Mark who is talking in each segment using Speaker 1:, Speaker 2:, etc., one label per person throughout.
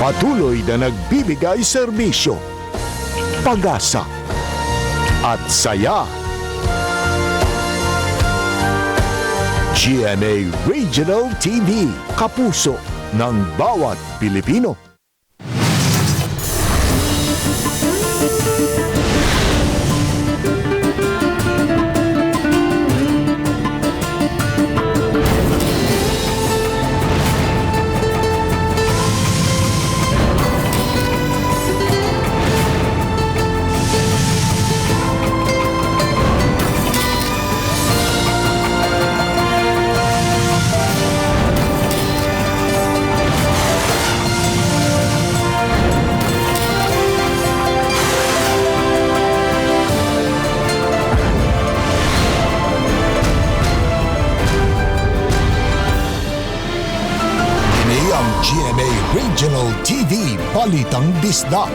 Speaker 1: Patuloy na nagbibigay serbisyo, pag-asa at saya. GMA Regional TV, kapuso ng bawat Pilipino. GMA Regional TV, Balitang Bisdak.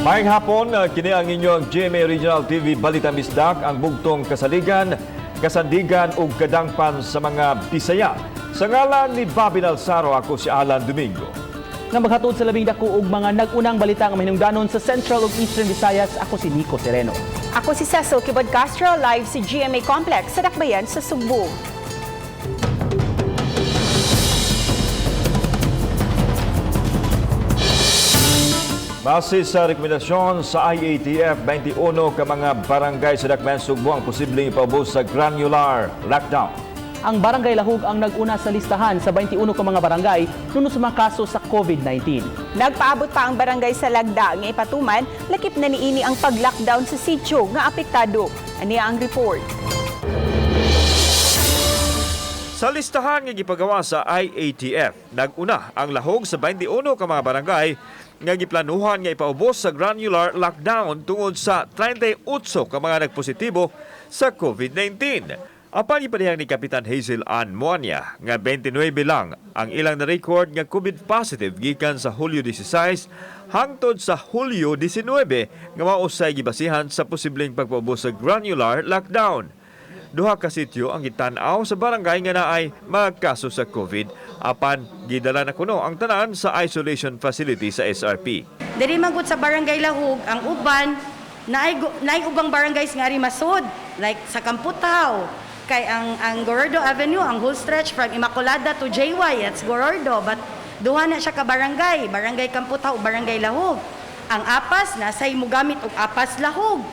Speaker 2: Maayong hapon, kini ang inyong GMA Regional TV, Balitang Bisdak, ang bugtong kasaligan, kasandigan ug kadangpan sa mga Bisaya. Sa ngalan ni Bobby Nalsaro, ako si Alan Domingo.
Speaker 3: Na maghatod sa labing dako ug mga nag-unang balita nga mahinungdanon sa Central ug Eastern Visayas, ako si Nico Sereno.
Speaker 4: Ako si Cecil Kibod Castro, live si GMA Complex sa Dakbayan sa Sugbo.
Speaker 2: Base sa rekomendasyon sa IATF, 21 ka mga barangay sa Dakbayan Sugbo ang posibleng ipaubos sa granular lockdown.
Speaker 3: Ang Barangay Lahug ang nag-una sa listahan sa 21 ka mga barangay nuno sa mga kaso sa COVID-19.
Speaker 4: Nagpaabot pa ang barangay sa Lagda nga ipatuman, lakip na niini ang pag-lockdown sa sitio nga apektado. Ania ang report.
Speaker 2: Sa listahan nga gipagawa sa IATF, nag-una ang Lahog sa 21 ka mga barangay nga giplanuhan nga ipaubos sa granular lockdown tungod sa 38 ka mga nagpositibo sa COVID-19. Apan ipadihang ni Kapitan Hazel Ann Ania nga 29 lang ang ilang na-record nga COVID positive gikan sa Hulyo 16 hangtod sa Hulyo 19 nga mausay gibasihan sa posibleng pagpaubos sa granular lockdown. Duha ka sityo ang gitan-aw sa barangay nga naay mga kaso sa COVID, apan gidala na kuno ang tanan sa isolation facility sa SRP.
Speaker 5: Diri magud sa barangay Lahug ang uban naay ubang barangays nga ri masud, like sa Kamputaw, kay ang Gorordo Avenue, ang whole stretch from Immaculada to JY, it's Gorordo, but duha na siya ka barangay Kamputaw, barangay Lahug. Ang apas nasay mogamit og apas Lahug.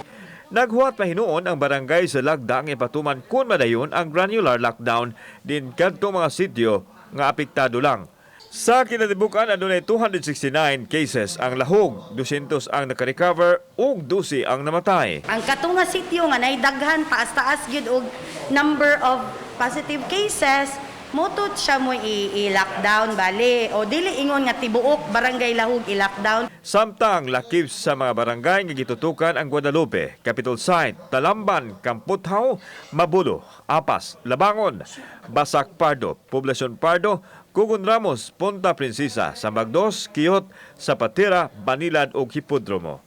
Speaker 2: Naghuwat pa hinuon ang barangay sa Lagda ang ipatuman kung madayon ang granular lockdown din kadtong mga sityo nga apektado lang. Sa kinatibukan, adunay 269 cases ang Lahog, 200 ang naka-recover ug 12 ang namatay.
Speaker 5: Ang katong nga sityo nga naidaghan taas-taas gyud og number of positive cases, mutot siya mo i-lockdown bali o dili ingon nga tibuok barangay Lahog i-lockdown.
Speaker 2: Samtang lakip sa mga barangay nga gitutukan ang Guadalupe, Capitol Site, Talamban, Kamputhaw, Mabulo, Apas, Labangon, Basak Pardo, Poblacion Pardo, Cugon Ramos, Punta Princesa, Sambagdos, Quiyot, Zapatera, Banilad ug Hipodromo.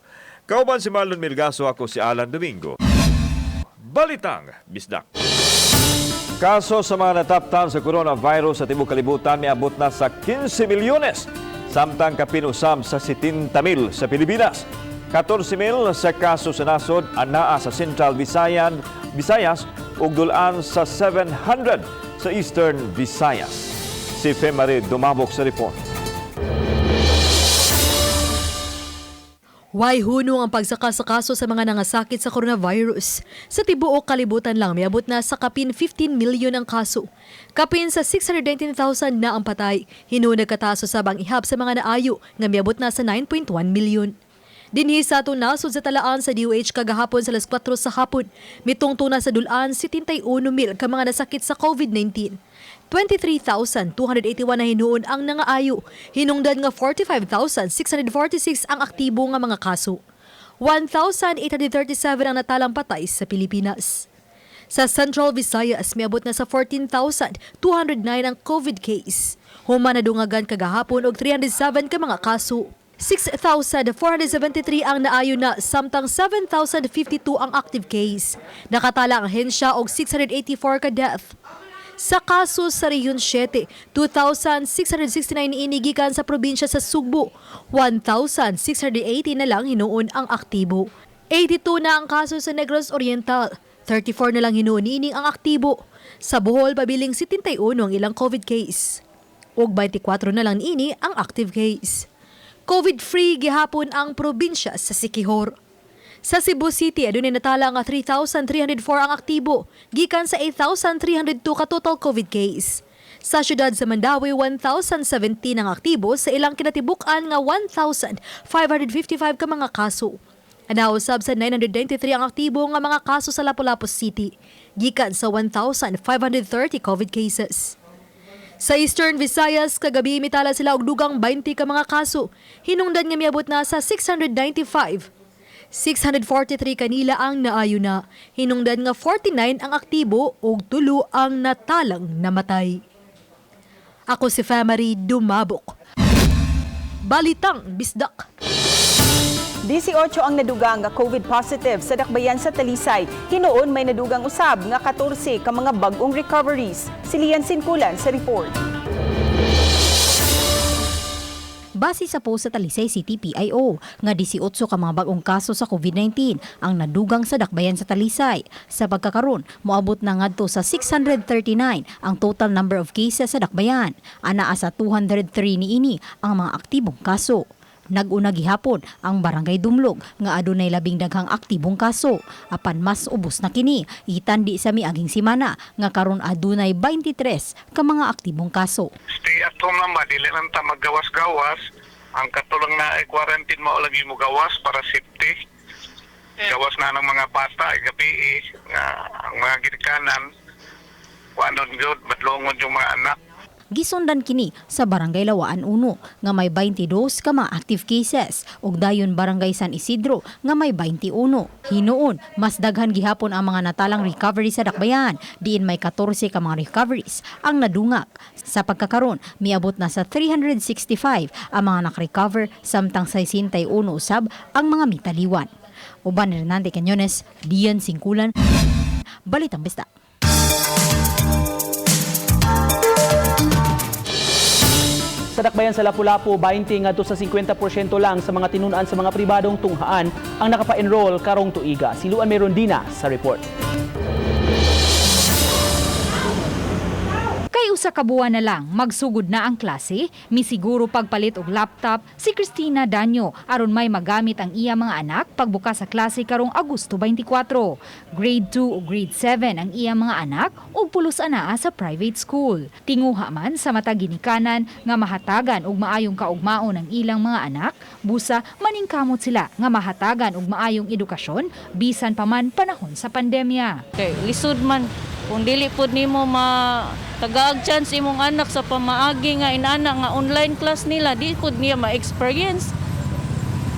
Speaker 2: Kauban si Marlon Milgaso, ako si Alan Domingo. Balitang Bisdak. Kaso sa mga nataptan sa coronavirus sa tibuok kalibutan miabot na sa 15 milyones. Samtang kapinusam sa 70,000 sa Pilipinas. 14,000 sa kaso sa nasod anaa sa Central Visayas ug dulan sa 700 sa Eastern Visayas. Si Femari dumabok sa report.
Speaker 6: Way hunong ang pagsaka sa kaso sa mga nangasakit sa coronavirus. Sa tibuok kalibutan lang, miabot na sa kapin 15 milyon ang kaso. Kapin sa 619,000 na ang patay. Hinunag kataso sa bang ihap sa mga naayo nga miabot na sa 9.1 milyon. Dinhi sa atong nasod sa talaan sa DOH kagahapon sa alas 4 sa hapon, mitungto na sa dulan 71,000 ka mga nasakit sa COVID-19. 23,281 na hinuon ang nangaayo. Hinungdan nga 45,646 ang aktibo nga mga kaso. 1,837 ang natalang patay sa Pilipinas. Sa Central Visayas, miabot na sa 14,209 ang COVID case. Human na dungagan kagahapon og 307 ka mga kaso. 6,473 ang naayo na, samtang 7,052 ang active case. Nakatala ang hensya og 684 ka death. Sa kaso sa Rehiyon 7, 2,669 inigikan sa probinsya sa Sugbo, 1,680 na lang hinuon ang aktibo. 82 na ang kaso sa Negros Oriental, 34 na lang hinuon ining ang aktibo. Sa Bohol, pabiling 71 ang ilang COVID case. Ug 24 na lang ini ang active case. COVID-free gihapon ang probinsya sa Siquijor. Sa Cebu City, adunay natala nga 3,304 ang aktibo, gikan sa 8,302 ka total COVID case. Sa syudad sa Mandawi, 1,017 ang aktibo sa ilang kinatibuk-an nga 1,555 ka mga kaso. Anausab sa 993 ang aktibo nga mga kaso sa Lapu-Lapu City, gikan sa 1,530 COVID cases. Sa Eastern Visayas, kagabi mitala sila og dugang 20 ka mga kaso, hinungdan nga miabot na sa 695. 643 kanila ang naayo na, hinungdan nga 49 ang aktibo ug 3 ang natalang namatay. Ako si Famary Dumabok. Balitang Bisdak.
Speaker 4: 18 ang nadugang nga COVID positive sa dakbayan sa Talisay. Hinuon may nadugang usab nga 14 ka mga bag-ong recoveries. Si Lian Sinkulan sa report.
Speaker 7: Base sa post sa Talisay City PIO, nga 18 ka mga bagong kaso sa COVID-19 ang nadugang sa dakbayan sa Talisay. Sa pagkakaron, moabot na ngadto sa 639 ang total number of cases sa dakbayan. Anaa sa 203 niini ang mga aktibong kaso. Nag-una gihapon ang Barangay Dumlog nga adunay labing daghang aktibong kaso. Apan mas ubos na kini itandi sa miaging semana nga karon adunay 23 ka mga aktibong kaso.
Speaker 8: Stay at home lang ba, dili lang ta maggawas-gawas. Ang katulang na ay quarantine mo lagi mo gawas para safety. Gawas na ng mga bata, gabi nga ang mga ginikanan. Kuanon gyud badlongon yung mga anak.
Speaker 7: Gisundan kini sa Barangay Lawaan 1 nga may 22 ka mga active cases ug dayon Barangay San Isidro nga may 21. Hinuon mas daghan gihapon ang mga natalang recovery sa dakbayan, diin may 14 ka mga recoveries ang nadungak. Sa pagkakaron, miabot na sa 365 ang mga nakrecover samtang 61 usab ang mga mitaliwan. Uban Hernande Cañones, Dian Singkulan, Balitang Bisdak.
Speaker 3: Sa dakbayan sa Lapu-Lapu, 20 ngadto sa 50% lang sa mga tinunan sa mga pribadong tunghaan ang nakapa-enroll karong tuiga. Si Luan Merondina sa report.
Speaker 9: Kay usa ka buwan na lang magsugod na ang klase, misiguro pagpalit og laptop si Cristina Danyo aron may magamit ang iya mga anak pagbukas sa klase karong Agosto 24. Grade 2 o grade 7 ang iya mga anak ug pulos anaa sa private school. Tinguha man sa mata ginikanan nga mahatagan og maayong kaugmaon ang ilang mga anak, busa maningkamot sila nga mahatagan og maayong edukasyon bisan pa man panahon sa pandemya.
Speaker 10: Kay lisod man kung dili pud nimo tagaag chance imong anak sa pamaagi nga inana nga online class nila, di pud niya ma-experience.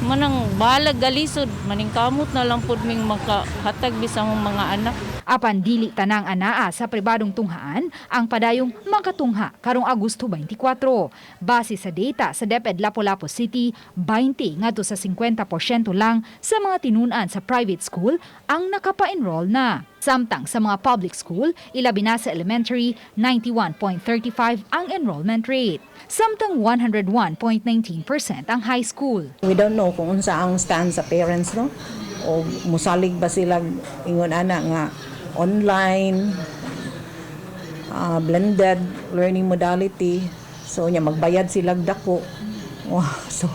Speaker 10: Manang balag galisod, maningkamot na lang pud ming makahatag bisang mga anak.
Speaker 9: Apan dili tanang anaa sa pribadong tunghaan ang padayong makatungha karong Agosto 24. Base sa data sa DepEd Lapu-Lapu City, 20 ngadto sa 50% lang sa mga tinunan sa private school ang nakapa-enroll na. Samtang sa mga public school, ilabi na sa elementary, 91.35 ang enrollment rate. Samtang 101.19% ang high school.
Speaker 11: We don't know kung unsa ang stand sa parents, no? O musalig ba sila ingon ana nga online, blended learning modality. So nya magbayad sila dako. Wow, so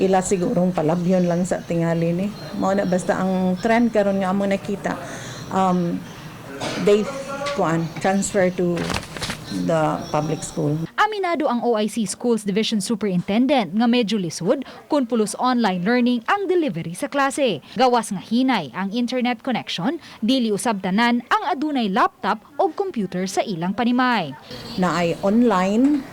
Speaker 11: ila sigurong palabyon lang sa tingali ni. Mao na basta ang trend karon nga amo nakita. They transfer to the public school.
Speaker 9: Aminado ang OIC Schools Division Superintendent nga medyo lisod kung pulos online learning ang delivery sa klase. Gawas nga hinay ang internet connection, dili usab tanan ang adunay laptop o computer sa ilang panimay.
Speaker 11: Na ay online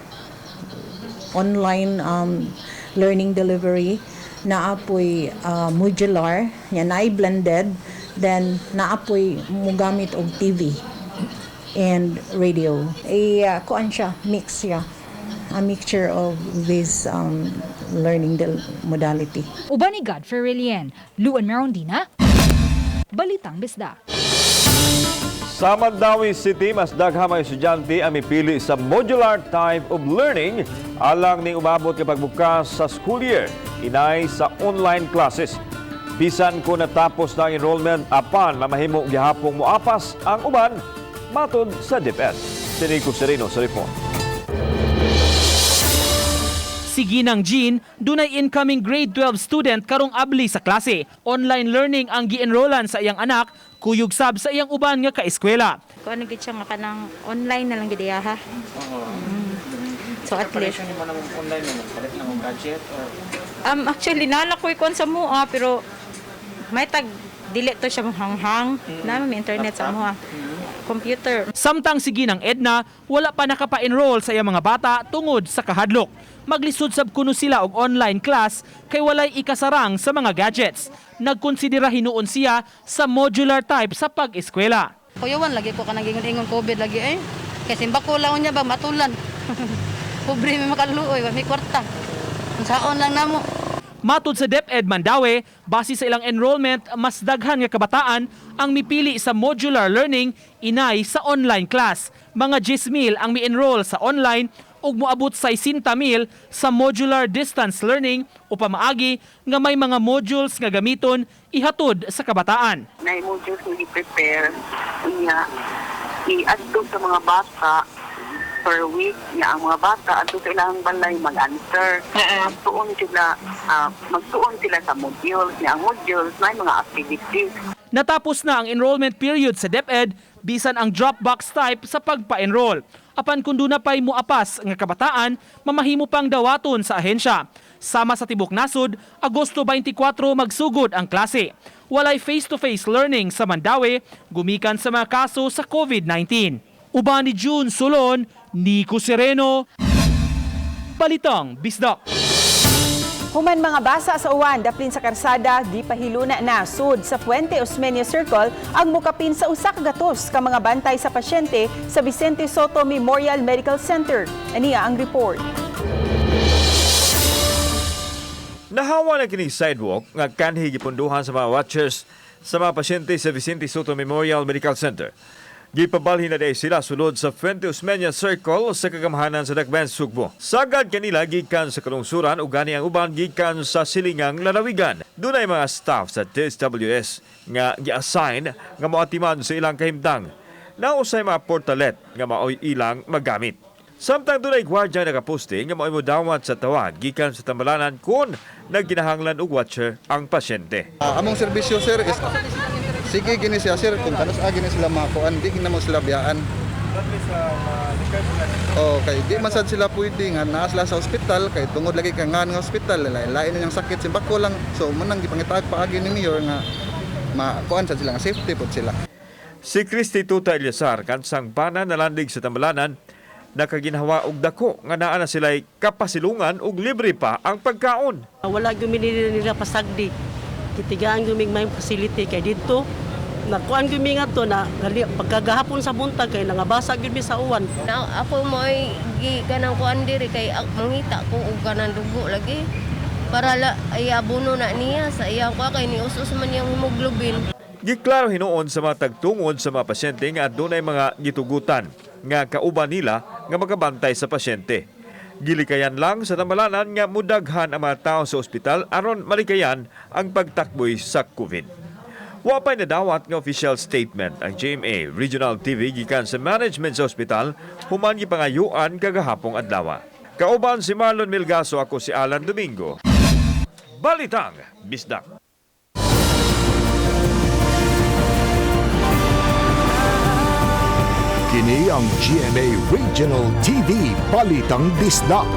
Speaker 11: learning delivery, naapoy modular, yan ay blended, then naapoy mugamit og TV and radio. Kuan siya, mix siya. A mixture of this learning modality.
Speaker 9: Uban ni Godfrey Rilien, Luan Merondina, Balitang Bisdak.
Speaker 2: Sa Mandawi City, mas daghang mga estudyante ang mipili sa modular type of learning alang ning umabot nga pagbukas sa school year, inay sa online classes. Bisan ko natapos na ang enrollment, apan mamahimo gihapong moapas ang uban matod sa DepEd. Sinico Sereno sa report.
Speaker 3: Si Ginang Jean, dunay incoming grade 12 student karong abli sa klase. Online learning ang gi-enrollan sa iyang anak, kuyog sab sa iyang uban nga kaeskwela.
Speaker 12: Kung ano gid siya nga kanang online na lang gid iya ha. So at least
Speaker 3: mo nang online mo, palit na mong gadget or
Speaker 12: actually nala ko ikon sa mua pero may tag dili to siya hanghang. Na may internet sa mua. Computer.
Speaker 3: Samtang si Ginang Edna, wala pa nakapa-enroll sa iyang mga bata tungod sa kahadlok. Maglisod sab kuno sila og online class kay walay ikasarang sa mga gadgets. Nagkonsidera hinuon siya sa modular type sa pag-eskwela.
Speaker 12: Kuyawan lagi ko kanang ingon COVID lagi kasi bako lang niya ba matulan. Pobre may makaluoy, may kwarta. Saon lang namo.
Speaker 3: Matud sa DepEd Mandawi, base sa ilang enrollment, mas daghan nga kabataan ang mipili sa modular learning inay sa online class. Mga 10,000 ang mi-enroll sa online ug moabot sa 60,000 sa modular distance learning o pamaagi nga may mga modules nga gamiton ihatod sa kabataan.
Speaker 13: Na modules nga i-prepare niya i-adto sa mga bata per week niya ang mga bata at sa ilang balay mag-answer. Magtuon sila sa modules niya. Ang modules may mga activities.
Speaker 3: Natapos na ang enrollment period sa DepEd bisan ang Dropbox type sa pagpa-enroll. Apan kung doon na pa'y muapas nga kabataan, mamahimo pang dawaton sa ahensya. Sama sa Tibok Nasud, Agosto 24 magsugod ang klase. Walay face-to-face learning sa Mandawi, gumikan sa mga kaso sa COVID-19. Uban ni June Solon, Nico Sereno, Balitang Bisdak.
Speaker 4: Human mga basa sa uwan, daplin sa karsada, di pahiluna na sud sa Fuente Osmeña Circle ang mukapin sa usa ka gatos ka mga bantay sa pasyente sa Vicente Soto Memorial Medical Center. Ania ang report.
Speaker 2: Nahawa na kini sidewalk nga kanhi gipunduhan sa mga watchers sa mga pasyente sa Vicente Soto Memorial Medical Center. Gipabalhin na day sila sulod sa Fuente Osmeña Circle sa kagamhanan sa Dakbayan, Sugbo. Sagad kanila gikan sa kalungsuran ug gani ang uban gikan sa silingang lalawigan. Dunay mga staff sa TSWS nga gi-assign nga moatiman sa ilang kahimtang. Nausay mga portalet nga maoy ilang magamit. Samtang dunay gwardiya nakaposte nga maoy modawat sa tawag gikan sa tambalanan kun nagginahanglan og watcher ang pasyente.
Speaker 14: Among serbisyo sir is sige gini siya sir kung kanos gini sila makuan di na mo sila biyaan. Okay, di man sad sila pwede nga naa sila sa ospital kay tungod lagi kay nga ospital lain niyang sakit simbako lang. So manang gipangitag paagi ni mayor nga makuan sad sila nga safety pud sila.
Speaker 2: Si Christy Tuta Eliasar kansang pana nalandig sa tambalanan nakaginhawa og dako nga naa na sila'y kapasilungan ug libre pa ang pagkaon.
Speaker 15: Wala gumini nila pasagdi. Kitigaan guming may facility kay dito. Nakuan gumi nga to na pagkagahapon sa buntag kay nangabasa gyud mi sa uwan.
Speaker 16: Ako mo ay ganang kuan diri kay mangita ko og kanang dugo lagi. Para ay abono na niya sa iya ko kay niusos man yung hemoglobin.
Speaker 2: Giklaro hinuon sa mga tagtungod sa mga pasyente nga adunay mga gitugutan nga kauban nila nga magabantay sa pasyente. Gilikayan lang sa tambalanan nga mudaghan ang mga tao sa ospital aron malikayan ang pagtakboy sa COVID. Wapay nadawat nga official statement ang GMA Regional TV gikan sa management sa ospital human gipangayuan kagahapong adlaw. Kauban si Marlon Milgaso, ako si Alan Domingo. Balitang Bisdak.
Speaker 1: Kini ang GMA Regional TV Balitang Bisdak.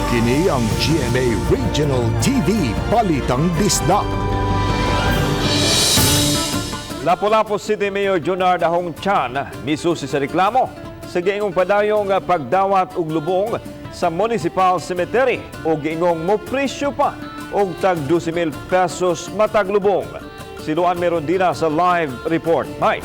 Speaker 1: Kini ang GMA Regional TV Balitang Bisdak.
Speaker 2: Lapu-Lapu City Mayor Junard Ahong Chan misusi sa reklamo sa giingong padayong pagdawat og lubong sa Municipal Cemetery o giingong mo presyo pa og tag 12,000 pesos matag lubong. Siluan meron dina sa live report. Bye!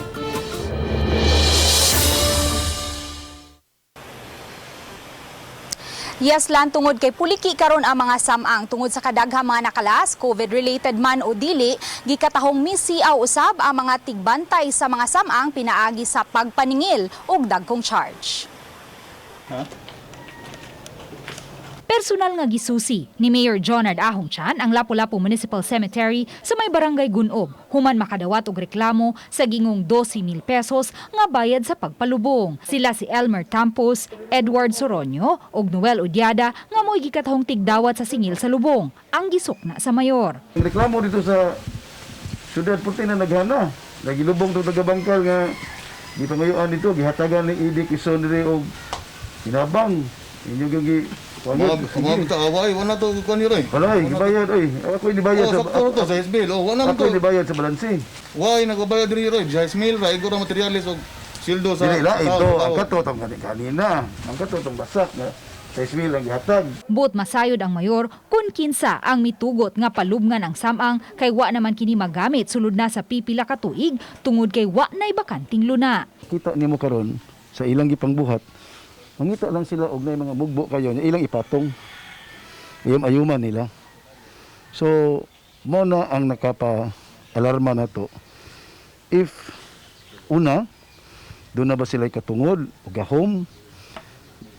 Speaker 17: Yes, lan tungod kay puliki karon ang mga samang tungod sa kadaghang mga nakalas, COVID-related man o dili, gikatahong misiaw usab ang mga tigbantay sa mga samang pinaagi sa pagpaningil ug dagkong charge.
Speaker 9: Personal nga gisusi ni Mayor Jonard Ahong Chan ang Lapu-Lapu Municipal Cemetery sa may barangay Gunob human makadawat og reklamo sa gingong 12,000 pesos nga bayad sa pagpalubong. Sila si Elmer Campos, Edward Soronio ug Noel Udiada nga mo'y gikatahong tigdawat sa singil sa lubong. Ang gisukna sa mayor.
Speaker 18: Reklamo dito sa syudad puti na naghana. Nagilubong to tagabangkal nga di pangayuan dito gihatagan ni Idi Quezon diri og hinabang. Inyo gagi
Speaker 14: Mga away, wala to kuan ni Roy.
Speaker 18: Wala, gibayad oy. Ako dibayad sa
Speaker 14: to sa SBL. Wala man to.
Speaker 18: Ako dibayad sa balansi.
Speaker 14: Why nagbayad diri Roy? Sa SBL ra iguro materialis og sildo sa.
Speaker 18: Dili ito ang katotong kanina. Ang katotong basak na sa SBL ang gihatag.
Speaker 9: But masayod ang mayor kun kinsa ang mitugot nga palubngan ang samang kay wa naman kini magamit sulod na sa pipila ka tuig tungod kay wa nay bakanting luna.
Speaker 18: Kita nimo karon sa ilang gipangbuhat. Mangita lang sila og nay mga mugbo kayo nya ilang ipatong. Ayuman nila. So mo na ang nakapa-alarma na to. If una doon na ba sila katungod o gahom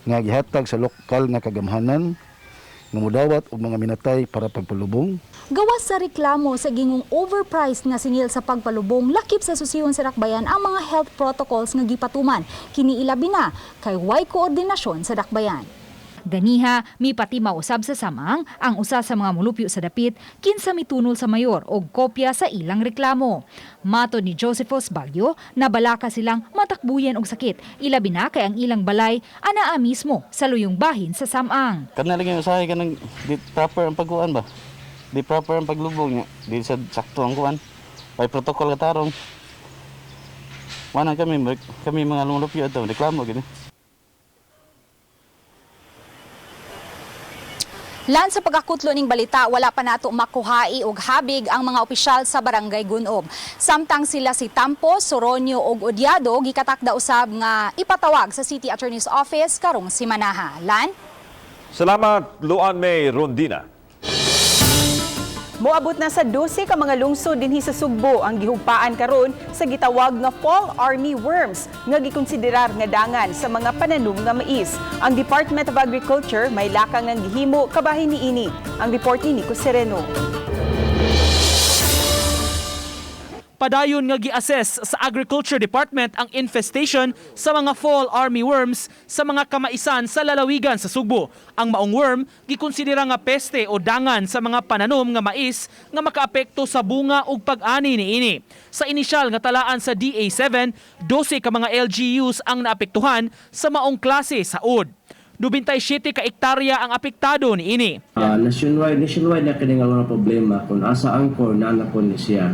Speaker 18: nga gihatag sa lokal nga kagamhanan nga mudawat og mga minatay para pagpalubong.
Speaker 17: Gawas sa reklamo sa gingong overpriced nga singil sa pagpalubong, lakip sa susiyon sa Dakbayan ang mga health protocols nga gipatuman. Kini ilabi na kay way koordinasyon sa Dakbayan.
Speaker 9: Ganiha, mi pati mausab sa samang ang usa sa mga mulupyo sa dapit kinsa mitunol sa mayor og kopya sa ilang reklamo. Mato ni Josephus Baguio, nabalaka silang matakbuyan og sakit. Ilabi na kay ang ilang balay anaa mismo sa luyong bahin sa samang.
Speaker 19: Kana lagi usahay kanang di proper ang pagkuan ba? Di proper ang paglubong niya. Di sa sakto ang kuan. May protocol katarong. Wala kami mga mulupyo ito reklamo gini.
Speaker 17: Lan sa pagkakutlo ning balita, wala pa nato makuhai og habig ang mga opisyal sa Barangay Gunob. Samtang sila si Tampos, Soronio ug Udiado gikatakda usab nga ipatawag sa City Attorney's Office karong simanaha. Lan?
Speaker 2: Salamat, Luan May Rondina.
Speaker 4: Moabot na sa 12 ka mga lungsod dinhi sa Sugbo ang gihugpaan karon sa gitawag nga fall army worms nga gikonsiderar nga dangan sa mga pananom nga mais. Ang Department of Agriculture may lakang ng gihimo kabahin niini. Ang report ni Nico Sereno.
Speaker 3: Padayon nga gi-assess sa Agriculture Department ang infestation sa mga fall army worms sa mga kamaisan sa lalawigan sa Sugbo. Ang maong worm gikonsidera nga peste o dangan sa mga pananom nga mais nga makaapekto sa bunga ug pag-ani niini. Sa inisyal nga talaan sa DA7, 12 ka mga LGUs ang naapektuhan sa maong klase sa ud. 27 ka ektarya ang apektado niini.
Speaker 20: Nationwide na kini nga mga problema kung asa ang core na napon ni siya.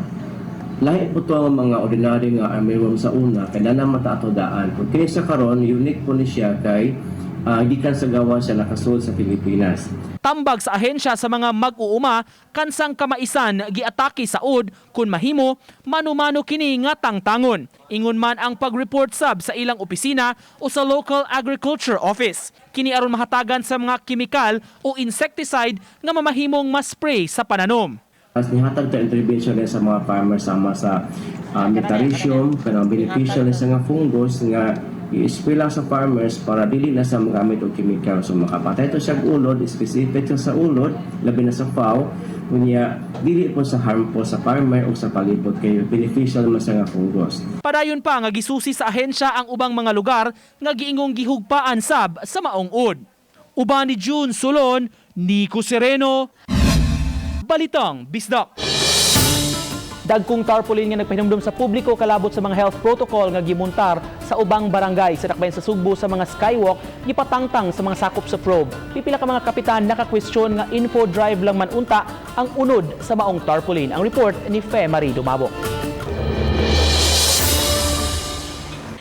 Speaker 20: Lahi po ito ang mga ordinary nga armyworm sa una, kaya na mataatodaan. Kung kini sa karon, unique po ni siya kay gikan sa gawa siya nakasold sa Pilipinas.
Speaker 3: Tambag sa ahensya sa mga mag-uuma, kansang kamaisan giatake sa ud, kun mahimo, mano-mano kini nga tangtangon. Ingon man ang pag-report sab sa ilang opisina o sa local agriculture office. Kini aron mahatagan sa mga kimikal o insecticide nga mamahimong ma-spray sa pananom.
Speaker 20: As nihatag ta intervention sa mga farmers sama sa metarisium, kanang beneficial sa nga fungus nga i-spray lang sa farmers para dili na sa magamit og chemical. So makapatay ito sa ulod, specific sa ulod, labi na sa FAO, kunya dili po sa harmful sa farmer o sa palibot kay beneficial man sa nga fungus.
Speaker 3: Padayon pa nga gisusi sa ahensya ang ubang mga lugar nga giingong gihugpaan sab sa maong ud. Uban ni June Sulon, Nico Sereno, Balitang Bisdak. Dagkung tarpaulin nga nagpahinumdum sa publiko kalabot sa mga health protocol nga gimuntar sa ubang barangay sa Dakbayan sa Sugbo sa mga skywalk gipatangtang sa mga sakop sa probe. Pipila ka mga kapitan naka-question nga info drive lang man unta ang unod sa maong tarpaulin. Ang report ni Fe Marie Dumabo.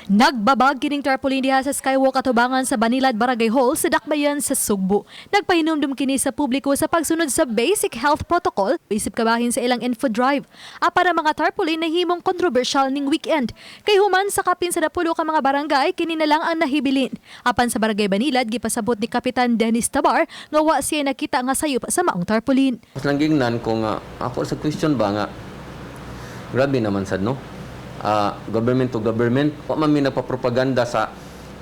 Speaker 6: Nagbabag kining tarpaulin diha sa skywalk atubangan sa Banilad Barangay Hall sa Dakbayan sa Sugbo. Nagpahinumdum kini sa publiko sa pagsunod sa basic health protocol isip kabahin sa ilang info drive. Para mga tarpaulin na himong kontrobersyal ning weekend. Kay human sa kapin sa 10 ka mga barangay kini na lang ang nahibilin. Apan sa Barangay Banilad gipasabot ni Kapitan Dennis Tabar nga wa siya nakita nga sayop sa maong tarpaulin.
Speaker 21: Mas langgingnan ko nga ako sa question ba nga grabe naman sad no. Government to government, wa man mi nagpapropaganda sa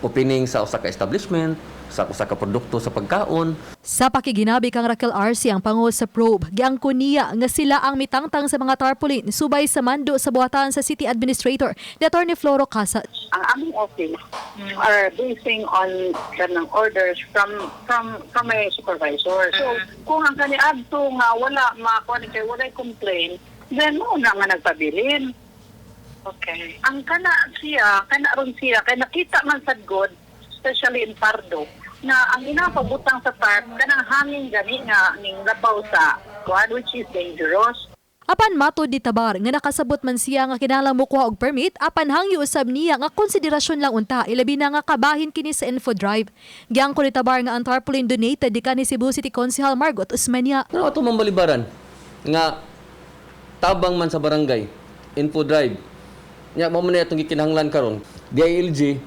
Speaker 21: opening sa usa ka establishment, sa usa ka produkto sa pagkaon.
Speaker 6: Sa pakiginabi kang Raquel RC ang pangulo sa probe, giangko niya nga sila ang mitangtang sa mga tarpaulin subay sa mando sa buhatan sa City Administrator, Attorney Floro Casas.
Speaker 22: Ang aming office are basing on kanang orders from my supervisor. So kung ang kaniadto nga wala makuha kay wala complain, then mo na nga nagpabilin. Okay. Ang kana ron siya, kaya nakita man sa good, especially in Pardo, na ang inapabutang sa tarp, kanang hangin gani nga ning labaw sa kuan, which is dangerous.
Speaker 6: Apan matod di Tabar nga nakasabot man siya nga kinahanglan mokuha og permit apan hangyo usab niya nga konsiderasyon lang unta ilabi na nga kabahin kini sa info drive. Giangko ni Tabar nga ang tarpaulin donated di kanhi Cebu City Councilor Margot Usmania.
Speaker 21: Ano ato mambalibaran nga tabang man sa barangay, info drive. Nya mo man itong gikinahanglan karon. DILG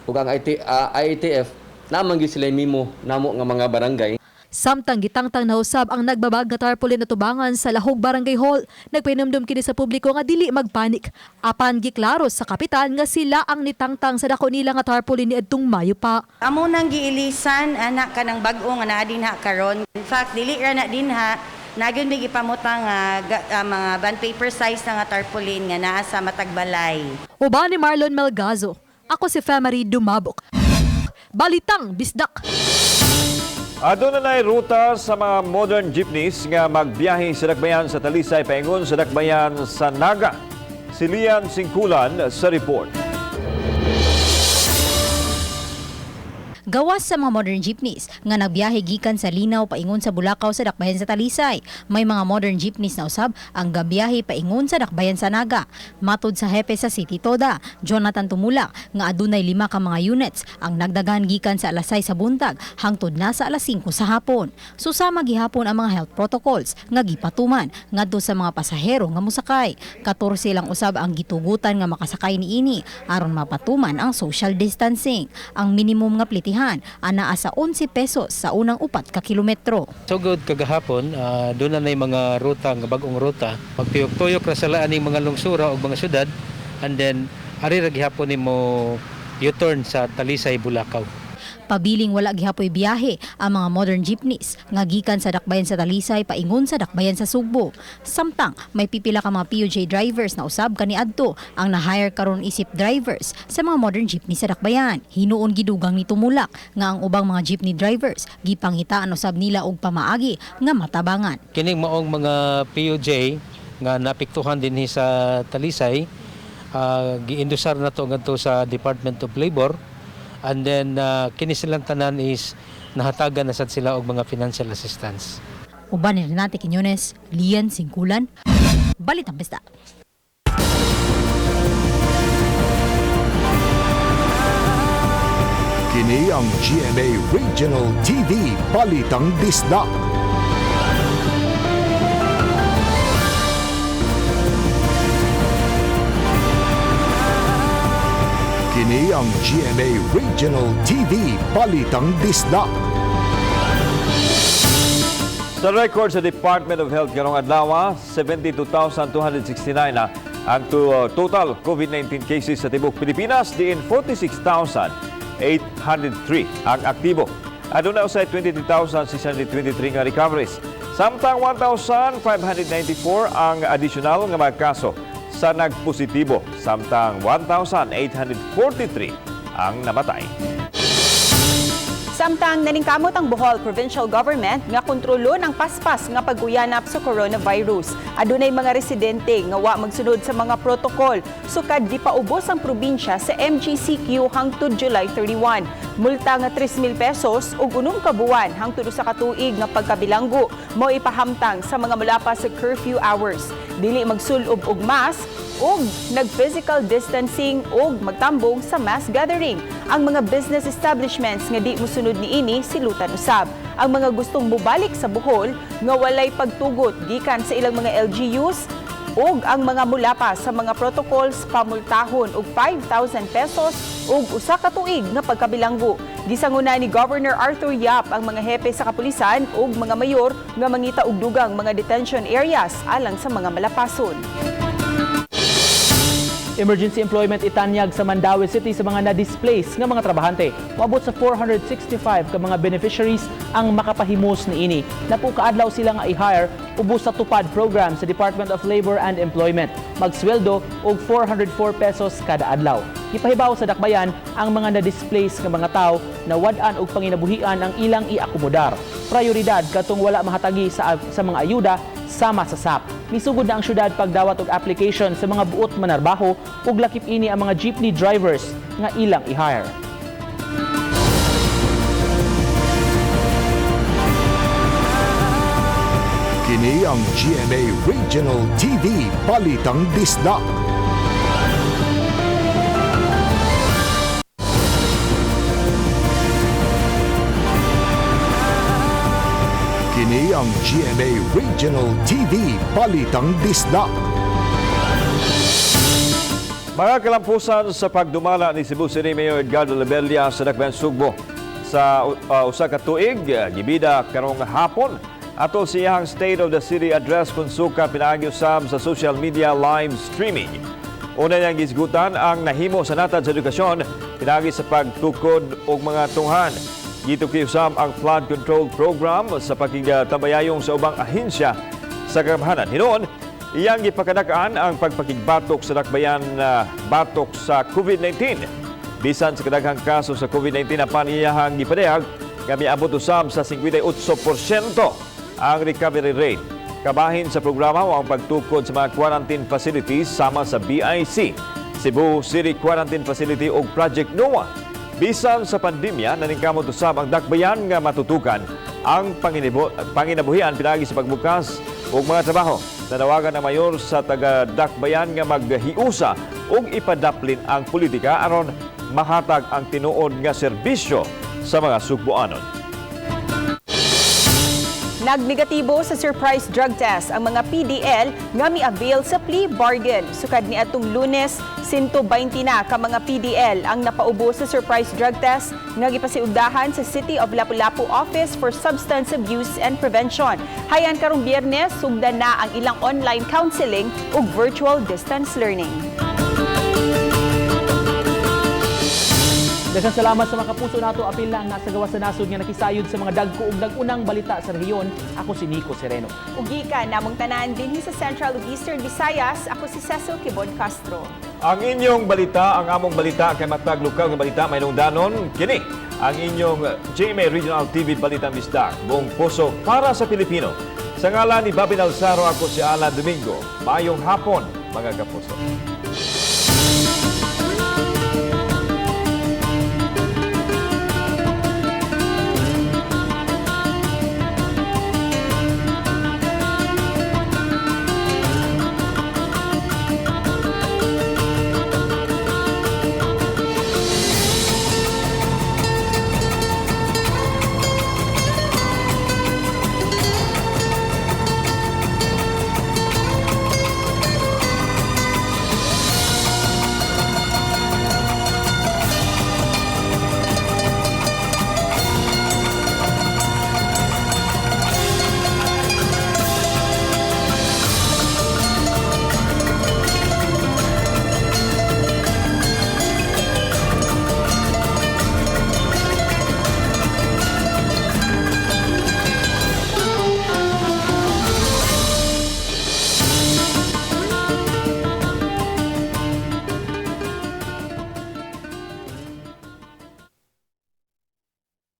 Speaker 21: ug ang IATF naman gyud sila mimo namo nga mga barangay.
Speaker 6: Samtang gitangtang na usab ang nagbabag nga tarpaulin na tubangan sa Lahog Barangay Hall. Nagpahinumdum kini sa publiko nga dili magpanik. Apan giklaro sa kapitan nga sila ang nitangtang sa dako nila nga tarpaulin niadtong Mayo pa.
Speaker 5: Amo nang giilisan anak ka ng bag-o nga naa dinha karon. In fact, dili ra na dinha nagyon may ipamutang mga bond paper size na nga tarpaulin nga naa sa matagbalay.
Speaker 6: Uban ni Marlon Melgazo. Ako si Famary Dumabok. Balitang Bisdak.
Speaker 2: Aduna nay ruta sa mga modern jeepneys nga magbiyahe sa dakbayan sa Talisay paingon sa dakbayan sa Naga. Si Lian Singkulan sa report.
Speaker 7: Gawas sa mga modern jeepneys nga nagbiyahe gikan sa Linaw paingon sa Bulacau sa dakbayan sa Talisay. May mga modern jeepneys na usab ang gabiyahe paingon sa dakbayan sa Naga. Matod sa hepe sa City Toda, Jonathan Tumulak, nga adunay 5 ka mga units ang nagdagan gikan sa alas 6 sa buntag hangtod na sa alas 5 sa hapon. Susama gihapon ang mga health protocols nga gipatuman ngadto sa mga pasahero nga mosakay. 14 lang usab ang gitugutan nga makasakay niini aron mapatuman ang social distancing. Ang minimum nga plitihan ana sa 11 pesos sa unang 4 ka kilometro.
Speaker 23: So good kagahapon, doon na mga ruta, nga bagong ruta. Pagtuyok-tuyok ra sala aning mga lungsura o mga syudad, and then ari ra gihapon nimo U-turn sa Talisay, Bulacau.
Speaker 7: Pabiling wala gihapoy biyahe ang mga modern jeepneys nga gikan sa dakbayan sa Talisay paingon sa dakbayan sa Sugbo. Samtang may pipila ka mga PUJ drivers na usab kaniadto ang na-hire karon isip drivers sa mga modern jeepney sa dakbayan. Hinuon gidugang ni Tumulak nga ang ubang mga jeepney drivers gipangitaan usab nila og pamaagi nga matabangan.
Speaker 23: Kining maong mga PUJ nga napiktuhan dinhi sa Talisay, giindusar na to ngadto sa Department of Labor. And then, kini silang tanan is nahatagan na sad sila og mga financial assistance.
Speaker 7: Uban ni Renate Quiñones, Lian Singkulan, Balitang Bisdak.
Speaker 1: Kini ang GMA Regional TV Balitang Bisdak. Kini ang GMA Regional TV Balitang Bisdak.
Speaker 2: Sa record sa Department of Health karong adlaw, 72,269 na ang total COVID-19 cases sa tibok Pilipinas, diin 46,803 ang aktibo. Aduna usay 23,623 nga recoveries. Samtang 1,594 ang additional nga mga kaso sa nagpositibo, samtang 1,843 ang namatay.
Speaker 4: Samtang naningkamot ang Bohol Provincial Government nga kontrolon ang paspas nga pagguyanap sa coronavirus. Adunay mga residente nga wa magsunod sa mga protokol sukad di pa ubos ang probinsya sa MGCQ hangtod July 31. Multa nga 3,000 pesos ug 6 ka buwan hangtod sa katuig nga pagkabilanggo mo ipahamtang sa mga mulapas sa curfew hours. Dili magsulob og mask ug nag-physical distancing ug magtambong sa mass gathering. Ang mga business establishments nga di mosunod niini silutan usab. Ang mga gustong mubalik sa Bohol nga walay pagtugot gikan sa ilang mga LGUs ug ang mga mulapas sa mga protocols pamultahon og 5,000 pesos ug 1 ka tuig nga pagkabilanggo. Gisanguna ni Governor Arthur Yap ang mga hepe sa kapulisan ug mga mayor nga mangita og dugang mga detention areas alang sa mga malapason.
Speaker 3: Emergency employment itanyag sa Mandaue City sa mga na-displace nga mga trabahante. Moabot sa 465 ka mga beneficiaries ang makapahimos niini. Napukaadlaw sila nga i-hire ubos sa tupad program sa Department of Labor and Employment. Magsweldo og 404 pesos kada adlaw. Ipahibaw sa dakbayan ang mga na-displace nga mga tao na wad-an og panginabuhian ang ilang iakomodar. Prioridad katong wala mahatagi sa mga ayuda sama sa SAP. Misugod na ang syudad pagdawat og application sa mga buot manarbaho ug lakip ini ang mga jeepney drivers nga ilang i-hire.
Speaker 1: Kini ang GMA Regional TV Balitang Bisdak. Kini ang GMA Regional TV Balitang Bisdak.
Speaker 2: Mga kalampusan sa pagdumala ni Cebu City Mayor Edgardo Labella sa Dakbayan Sugbo sa usa ka tuig gibida karong hapon atol siyang State of the City address kung suka pinaagi usab sa social media live streaming. Una niyang gisgutan ang nahimo sa natad sa edukasyon pinaagi sa pagtukod og mga tunghan. Gituki usab ang flood control program sa pagkigatambayayong sa ubang ahensya sa kagamhanan. Hinuon, iyang gipakadakaan ang pagpakigbatok sa dakbayan batok sa COVID-19. Bisan sa kadaghang kaso sa COVID-19 na paniyahang gipadayag, kami abot usab sa 58% ang recovery rate. Kabahin sa programa ang pagtukod sa mga quarantine facilities sama sa BIC, Cebu City Quarantine Facility ug Project NOAA. Bisan sa pandemya, naningkamot usab ang dakbayan nga matutukan ang panginabuhian pinagi sa pagbukas ug mga trabaho. Nanawagan ang mayor sa taga-dakbayan nga maghiusa ug ipadaplin ang politika aron mahatag ang tinuod nga serbisyo sa mga Sugboanon.
Speaker 4: Nagnegatibo sa surprise drug test ang mga PDL nga mi-avail sa plea bargain. Sukad ni atong Lunes, 120 na ka mga PDL ang napaubo sa surprise drug test nga gipasiugdahan sa City of Lapu-Lapu Office for Substance Abuse and Prevention. Hayan karong Biyernes, sugdan na ang ilang online counseling ug virtual distance learning.
Speaker 3: Daghang salamat sa mga kapuso nato apil lang nasa gawas sa nasod nga nakisayod sa mga dagko ug dag-unang balita sa rehiyon. Ako si Nico Sereno.
Speaker 4: Ug gikan namong tanan dinhi sa Central ug Eastern Visayas, ako si Cecil Kibon Castro.
Speaker 2: Ang inyong balita, ang among balita kay matag lokal nga balita mayong danon kini ang inyong GMA Regional TV Balitang Bisdak. Buong puso para sa Pilipino. Sa ngalan ni Babin Alzaro, ako si Alan Domingo. Mayong hapon, mga kapuso.